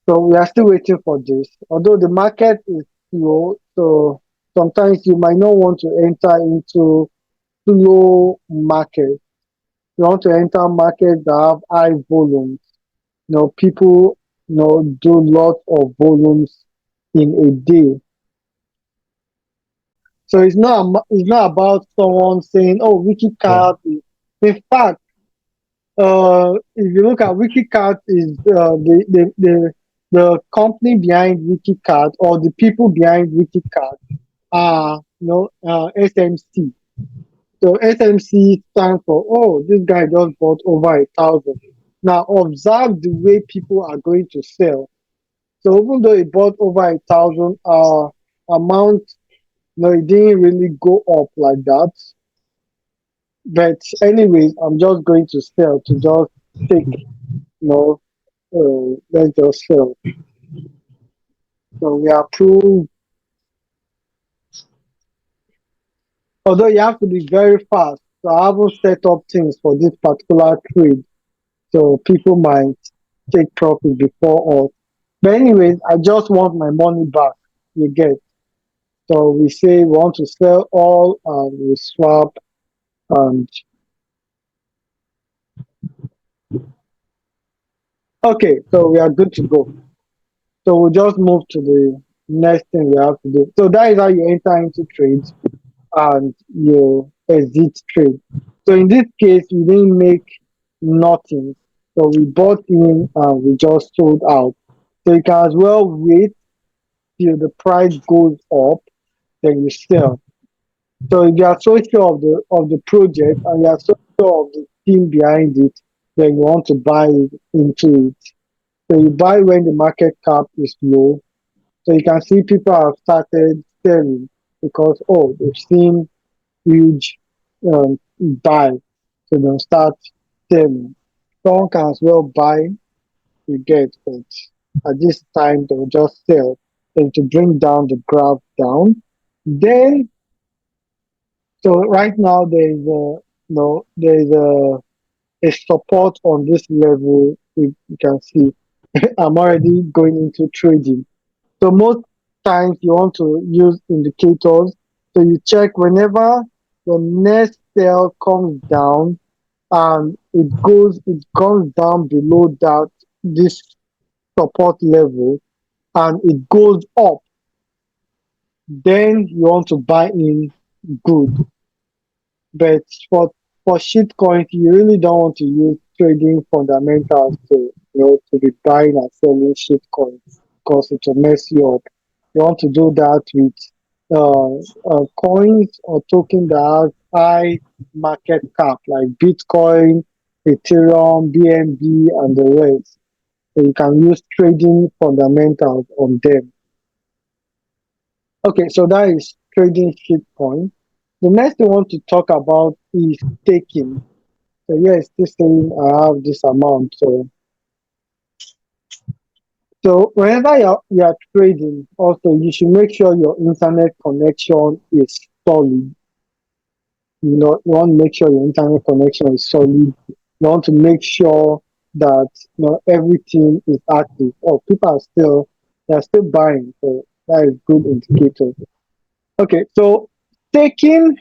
So we are still waiting for this. Although the market is slow, so sometimes you might not want to enter into slow market. You want to enter markets that have high volumes. People, do lots of volumes in a day. So it's not about someone saying, "Oh, Yeah. WikiCard is." In fact, if you look at WikiCard, is the company behind WikiCard or the people behind WikiCard are SMC. So SMC stands for, oh, this guy just bought over 1,000. Now observe the way people are going to sell. So even though he bought over 1,000, amount, it didn't really go up like that. But anyways, I'm just going to sell to just take, let's just sell. So we approve. Although you have to be very fast. So I haven't set up things for this particular trade. So people might take profit before us. But anyways, I just want my money back. You get. So we say we want to sell all and we swap and okay, so we are good to go. So we'll just move to the next thing we have to do. So that is how you enter into trades and you exit trade. So in this case, we didn't make nothing. So we bought in and we just sold out. So you can as well wait till the price goes up, then you sell. So if you are so sure of the project and you are so sure of the team behind it, then you want to buy into it. So you buy when the market cap is low. So you can see people have started selling because they've seen huge buy. So they'll start selling. Someone can as well buy, you get, but at this time they'll just sell and to bring down the graph down. Then so right now there is a no there is a support on this level. You can see I'm already going into trading. So most times you want to use indicators. So you check whenever the next sell comes down and it comes down below that this support level and it goes up, then you want to buy in good. But for shit coins, you really don't want to use trading fundamentals to be buying and selling shit coins because it will mess you up. You want to do that with coins or token that has high market cap like Bitcoin, Ethereum, BNB, and the rest. So you can use trading fundamentals on them. Okay, so that is trading shitcoin. The next thing I want to talk about is staking. So yeah, it's still saying I have this amount. So whenever you're trading, also you should make sure your internet connection is solid. You want to make sure your internet connection is solid. You want to make sure that everything is active. Oh, people they're still buying, so that is good indicator. Okay, so taking,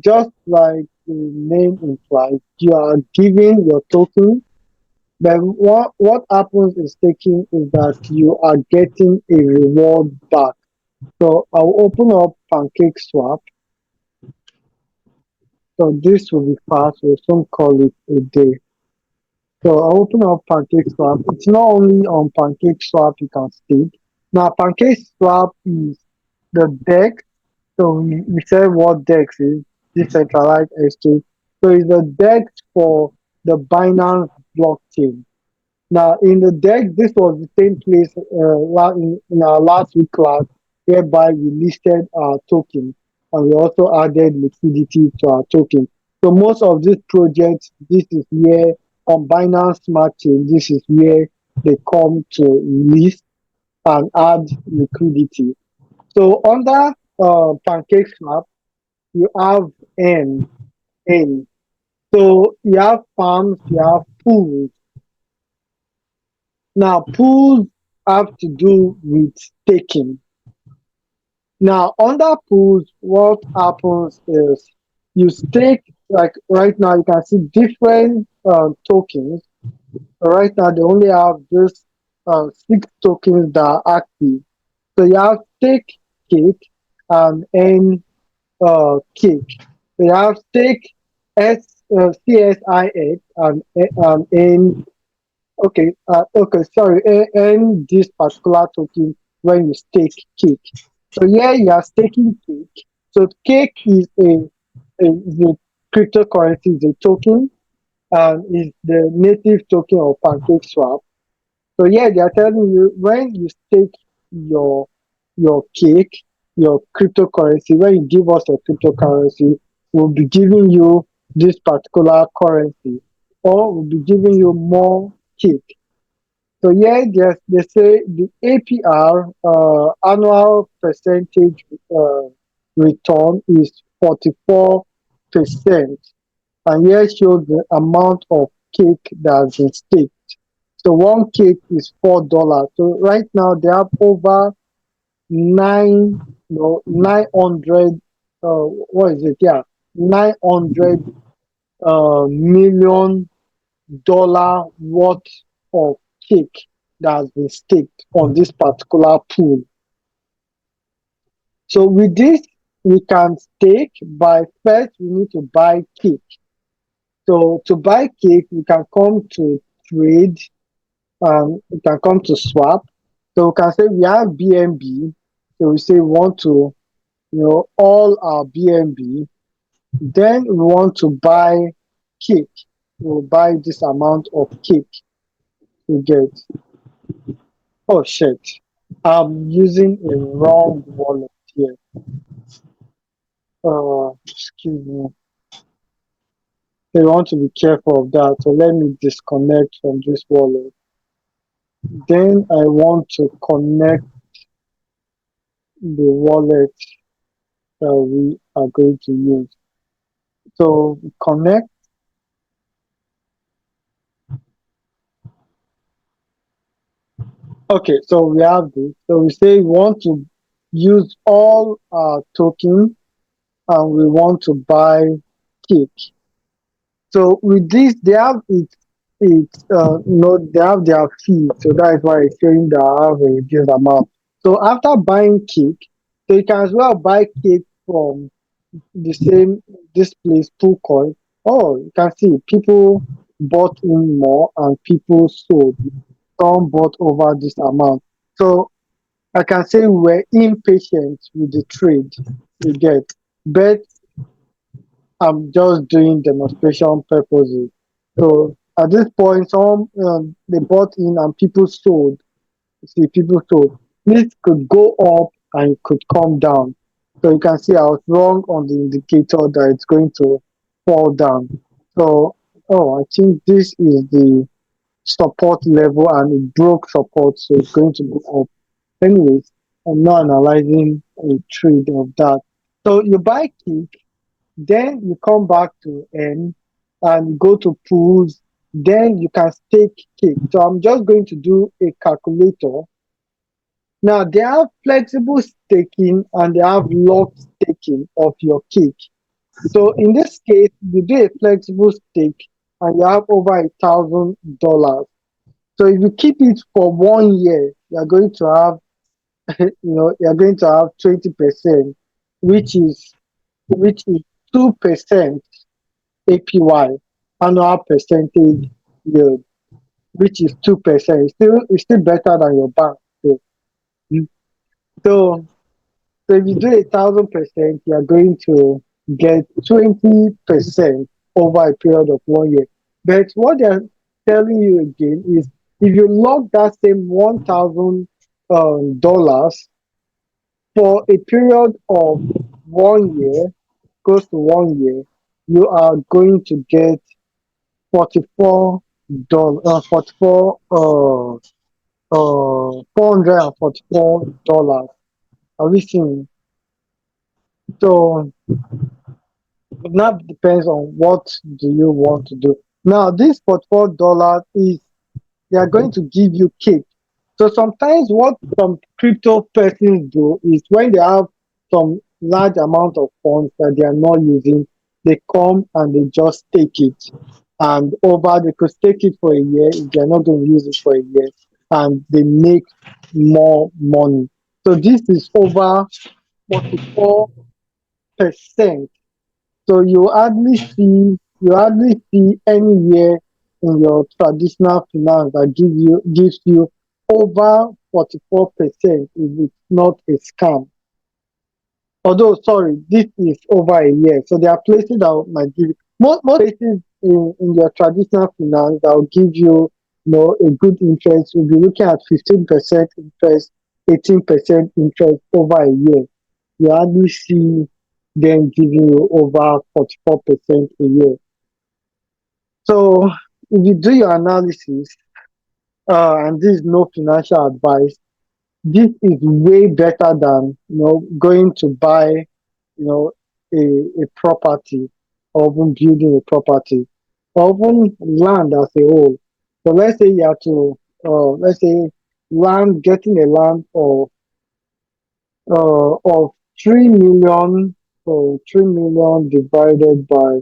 just like the name implies, you are giving your token. Then what happens in staking is that you are getting a reward back. So I'll open up Pancake Swap. So this will be fast. We'll soon call it a day. So I'll open up Pancake Swap. It's not only on Pancake Swap you can stake. Now Pancake Swap is the deck. So we said what DEX is, decentralized exchange. So it's the DEX for the Binance blockchain. Now in the DEX, this was the same place in our last week class whereby we listed our token and we also added liquidity to our token. So most of these projects, this is where on Binance Smart Chain, this is where they come to list and add liquidity. So under Pancake Swap, you have N, N. So you have farms, you have pools. Now, pools have to do with staking. Now, under pools, what happens is you stake, like right now, you can see different tokens. Right now, they only have just six tokens that are active. So you have stake, cake, and N cake. So you have stake, CSIX, and N. Okay, sorry, N this particular token when you stake cake. So here you are staking cake. So cake is a cryptocurrency, is a token, and is the native token of PancakeSwap. So yeah, they are telling you when you stake your your cake, your cryptocurrency, when you give us a cryptocurrency, we'll be giving you this particular currency, or we'll be giving you more cake. So yeah, they say the APR, annual percentage return, is 44%, and here shows the amount of cake that has been staked. So one cake is $4. So right now they have over 900. What is it? Yeah, 900 million dollar worth of cake that has been staked on this particular pool. So with this, we can stake by first we need to buy cake. So to buy cake, we can come to trade, we can come to swap. So we can say we have BNB. So we say we want to, all our BNB. Then we want to buy cake. We'll buy this amount of cake we get. Oh shit. I'm using a wrong wallet here. Excuse me. I want to be careful of that. So let me disconnect from this wallet. Then I want to connect the wallet that we are going to use. So connect. Okay, so we have this. So we say we want to use all our token and we want to buy cake. So with this, they have they have their fee. So that is why it's showing that I have a reduced amount. So after buying cake, so you can as well buy cake from the same this place, Coin. Oh, you can see people bought in more and people sold. Some bought over this amount. So I can say we're impatient with the trade we get, but I'm just doing demonstration purposes. So at this point, some they bought in and people sold. See, people sold. This could go up and it could come down. So you can see I was wrong on the indicator that it's going to fall down. So, oh, I think this is the support level and it broke support, so it's going to go up. Anyways, I'm not analyzing a trade of that. So you buy cake, then you come back to N and go to pools, then you can stake cake. So I'm just going to do a calculator. Now they have flexible staking and they have locked staking of your cake. So in this case, you do a flexible stake and you have over $1,000. So if you keep it for 1 year, you're going to have, you're going to have 20%, which is which is 2% APY, annual percentage yield, which is 2%. It's still better than your bank. So, so, so if you do 1,000%, you are going to get 20% over a period of 1 year. But what they're telling you again is if you lock that same $1,000 for a period of 1 year, close to 1 year, you are going to get $44, 444. Are we seeing? So it now depends on what do you want to do. Now this $44 is they are going to give you cake. So sometimes what some crypto persons do is when they have some large amount of funds that they are not using, they come and they just take it. And over they could take it for a year if they are not going to use it for a year, and they make more money. So this is over 44%. So you hardly see anywhere in your traditional finance that gives you over 44% if it's not a scam. Although, sorry, this is over a year. So there are places that might give you, most places in your traditional finance that will give you, a good interest. You'll be looking at 15% interest, 18% interest over a year. You hardly see them giving you over 44% a year. So if you do your analysis, and this is no financial advice, this is way better than going to buy a property, or even building a property, or even land as a whole. So let's say you have to let's say land getting a land of 3 million. So 3 million divided by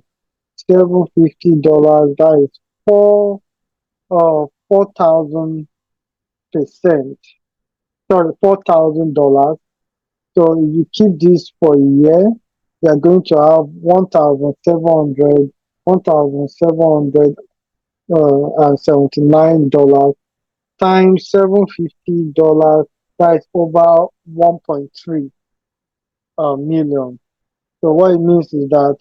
$750, that is 4,000%. Sorry, $4,000. So if you keep this for a year, you are going to have 1,779 dollars times $750. That is over 1.3 million. So what it means is that,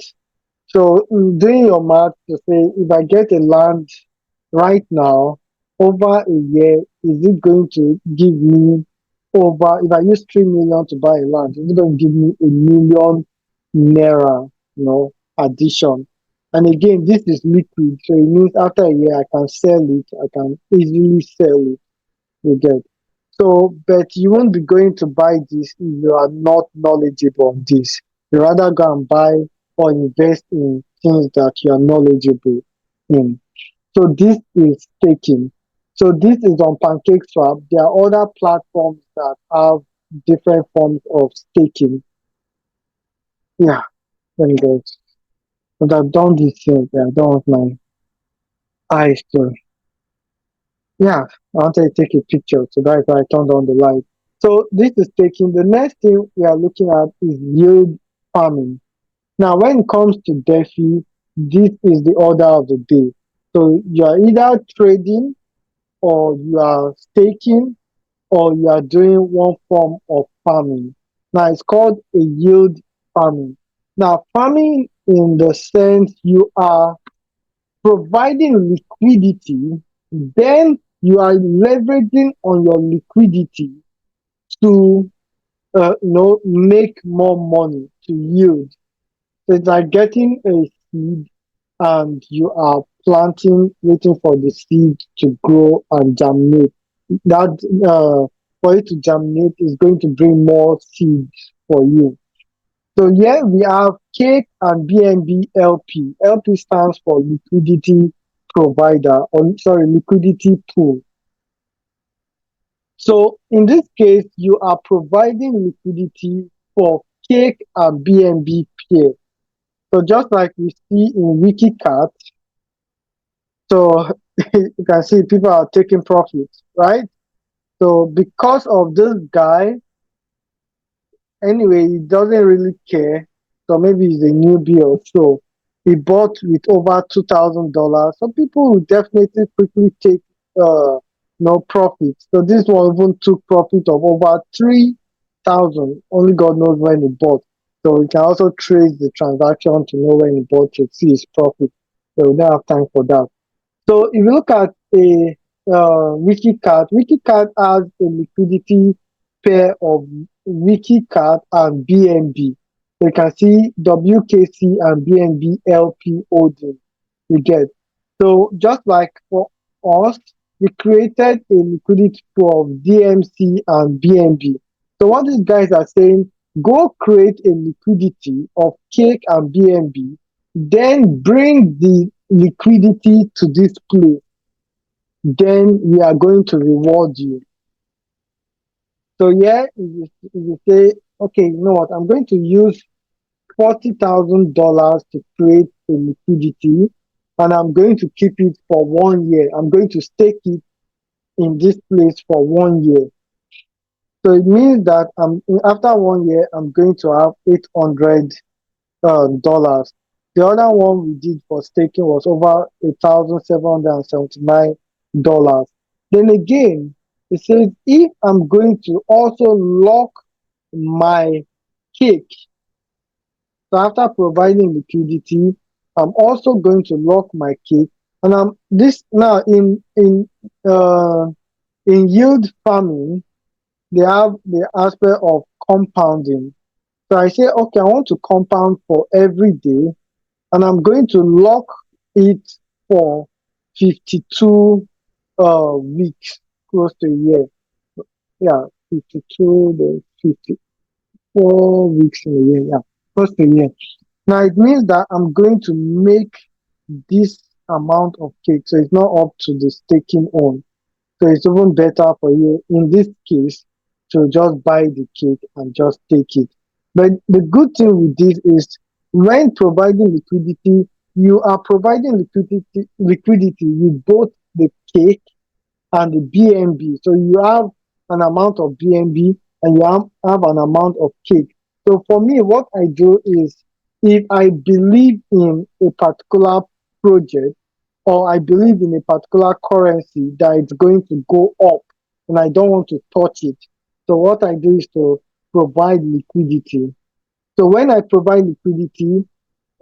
so in doing your math to say, if I get a land right now, over a year, is it going to give me over, if I use 3 million to buy a land, is it going to give me a million naira, addition? And again, this is liquid, so it means after a year I can sell it, I can easily sell it, you get. So, but you won't be going to buy this if you are not knowledgeable on this. You rather go and buy or invest in things that you are knowledgeable in. So this is staking. So this is on PancakeSwap. There are other platforms that have different forms of staking. Yeah, let me go. But I've done this thing. I don't want my eyes to. Yeah, I wanted to take a picture. So that's why I turned on the light. So this is taking. The next thing we are looking at is yield farming. Now, when it comes to DeFi, this is the order of the day. So you are either trading, or you are staking, or you are doing one form of farming. Now, it's called a yield farming. Now, farming in the sense you are providing liquidity, then you are leveraging on your liquidity to make more money, to yield. So it's like getting a seed and you are planting, waiting for the seed to grow and germinate. That for it to germinate is going to bring more seeds for you. So here we have Cake and BNB LP. LP stands for liquidity provider, or sorry, liquidity pool. So in this case, you are providing liquidity for Cake and BNB pair. So just like we see in WikiCat, so you can see people are taking profits, right? So because of this guy, anyway, he doesn't really care. So maybe he's a newbie or so. He bought with over $2,000. So people will definitely quickly take no profit. So this one even took profit of over 3,000. Only God knows when he bought. So we can also trace the transaction to know when he bought to see his profit. So we don't have time for that. So if you look at a WikiCat has a liquidity pair of WikiCat and BNB. You can see WKC and BNB LP holding. You get. So just like for us, we created a liquidity pool of DMC and BNB. So what these guys are saying, go create a liquidity of Cake and BNB, then bring the liquidity to this place, then we are going to reward you. So yeah, if you say, okay, you know what, I'm going to use $40,000 to create a liquidity, and I'm going to keep it for 1 year. I'm going to stake it in this place for 1 year. So it means that after 1 year, I'm going to have $800. The other one we did for staking was over $1,779. Then again, it says if I'm going to also lock my cake, so after providing liquidity, I'm also going to lock my cake, and I'm this now uh in yield farming. They have the aspect of compounding. So I say, okay, I want to compound for every day, and I'm going to lock it for 52 weeks, close to a year. Yeah, 52, then 54 weeks in a year. Yeah, close to a year. Now it means that I'm going to make this amount of cake, so it's not up to the staking own. So it's even better for you in this case to just buy the cake and just take it. But the good thing with this is when providing liquidity, you are providing liquidity with both the cake and the BNB. So you have an amount of BNB and you have an amount of cake. So for me, what I do is if I believe in a particular project or I believe in a particular currency that it's going to go up and I don't want to touch it. So what I do is to provide liquidity. So when I provide liquidity,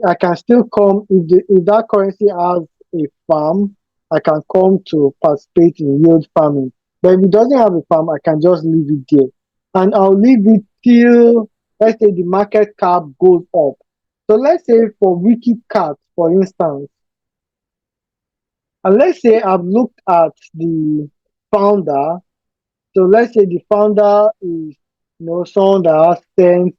I can still come if that currency has a farm, I can come to participate in yield farming. But if it doesn't have a farm, I can just leave it there. And I'll leave it till let's say the market cap goes up. So let's say for Wikicat, for instance, and let's say I've looked at the founder, so let's say the founder is someone that has sense,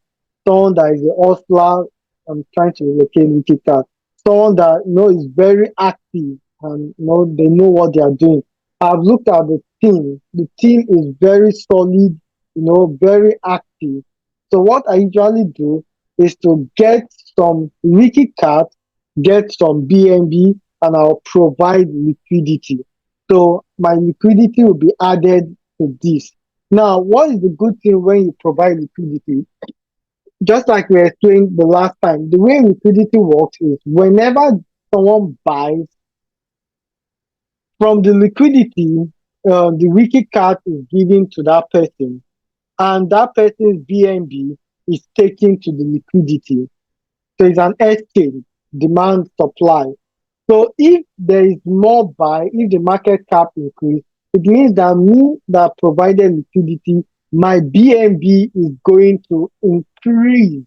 someone that is a hustler. I'm trying to relocate with it that someone that is very active and they know what they are doing. I've looked at the team. The team is very solid, very active. So what I usually do is to get some wiki cat, get some BNB, and I'll provide liquidity. So my liquidity will be added to this. Now, what is the good thing when you provide liquidity? Just like we explained the last time, the way liquidity works is whenever someone buys from the liquidity, the wiki card is given to that person, and that person's BNB is taken to the liquidity. So it's an exchange, demand, supply. So if there is more buy, if the market cap increase, it means that me that provided liquidity, my BNB is going to increase.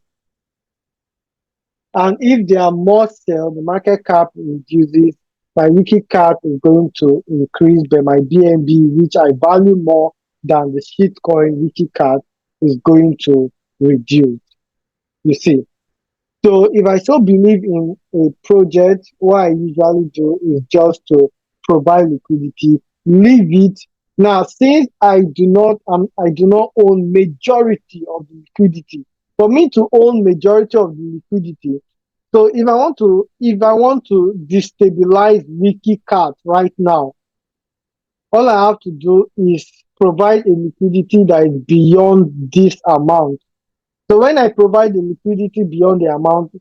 And if there are more sell, the market cap reduces, my wiki cap is going to increase, but my BNB, which I value more than the shitcoin wiki cap, is going to reduce. You see. So if I still believe in a project, what I usually do is just to provide liquidity, leave it. Now, since I do not own majority of the liquidity. For me to own majority of the liquidity, so if I want to destabilize WikiCat right now, all I have to do is provide a liquidity that is beyond this amount. So when I provide the liquidity beyond the amount,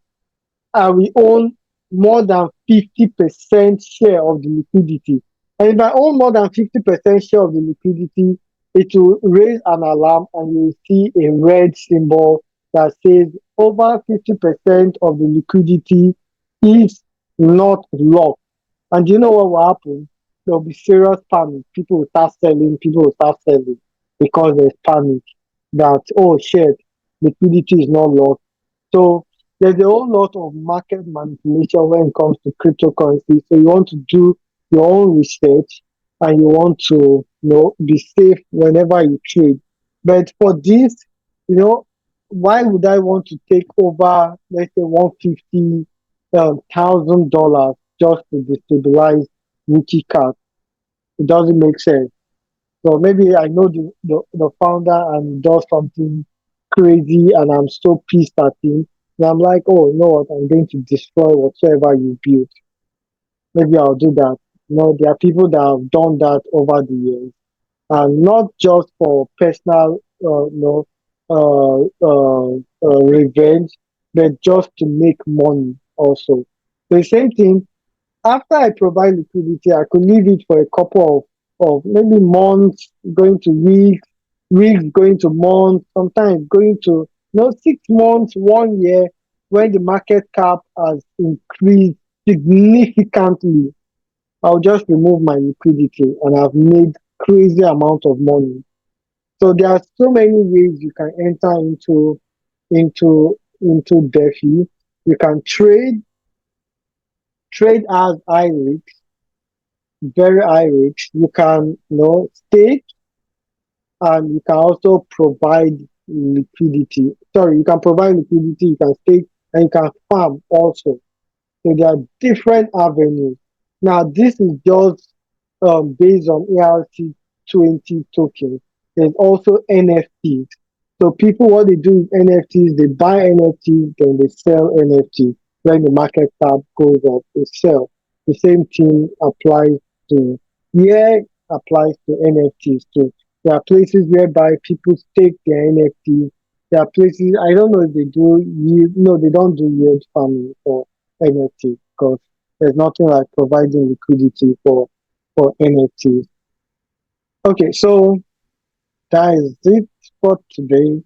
I will own more than 50% share of the liquidity. And if I own more than 50% share of the liquidity, it will raise an alarm and you will see a red symbol that says over 50% of the liquidity is not locked. And do you know what will happen? There'll be serious panic. People will start selling because there's panic that, oh shit, liquidity is not locked. So there's a whole lot of market manipulation when it comes to cryptocurrency. So you want to do your own research and you want to, be safe whenever you trade. But for this, you know, why would I want to take over, let's say, $150,000 just to destabilize Wiki Cat? It doesn't make sense. So maybe I know the founder and does something crazy and I'm so pissed at him. And I'm like, oh, you know what? I'm going to destroy whatsoever you built. Maybe I'll do that. There are people that have done that over the years, and not just for personal, revenge, but just to make money also. The same thing, after I provide liquidity, I could leave it for a couple of maybe months, going to weeks, weeks going to months, sometimes going to 6 months, 1 year, when the market cap has increased significantly. I'll just remove my liquidity and I've made crazy amount of money. So there are so many ways you can enter into DeFi. You can trade as high risk, very high risk. You can stake, and you can also provide liquidity. Sorry, you can provide liquidity, you can stake, and you can farm also. So there are different avenues. Now, this is just based on ARC20 tokens. There's also NFTs. So people, what they do with NFTs, they buy NFTs, then they sell NFTs. When the market cap goes up, they sell. The same thing applies to yeah, applies to NFTs too. There are places whereby people stake their NFTs. There are places I don't know if they do yield. No, they don't do yield farming for NFT because there's nothing like providing liquidity for NFTs. Okay, so that is it for today.